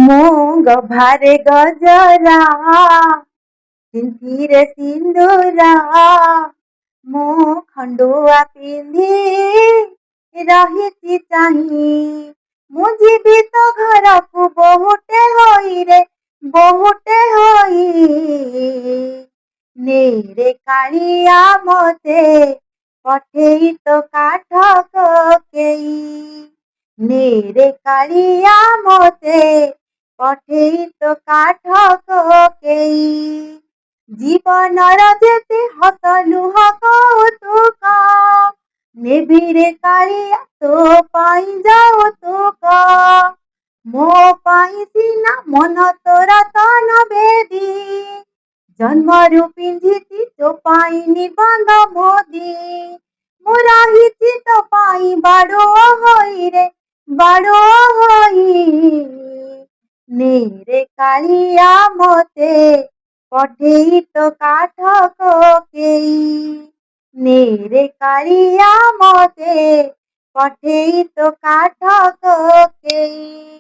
मूंग भारे गजरा सिंथिरे सिंदूरा मु खंडुआ पिंधी रही चाही मु जीवी तो घर को बहुटे होई रे बहुटे होई नेरे कालिया मते पठेई तो काठ केई नेरे कालिया मते पठेई तो काठ केई जीवनर जेते हस लुह कौतुक नेबिरे कालिया तो पाई जाउतुक मो पाई सिना मन तोरा तन बेदी जन्मरु पिंधिति तो पाई निबंध मोदी मु रहिछि तो पाई बाड़ो होई रे बाड़ो होई नेरे कालिया मते पठेई तो काठ केई नेरे कालिया मते पठेई तो काठ केई।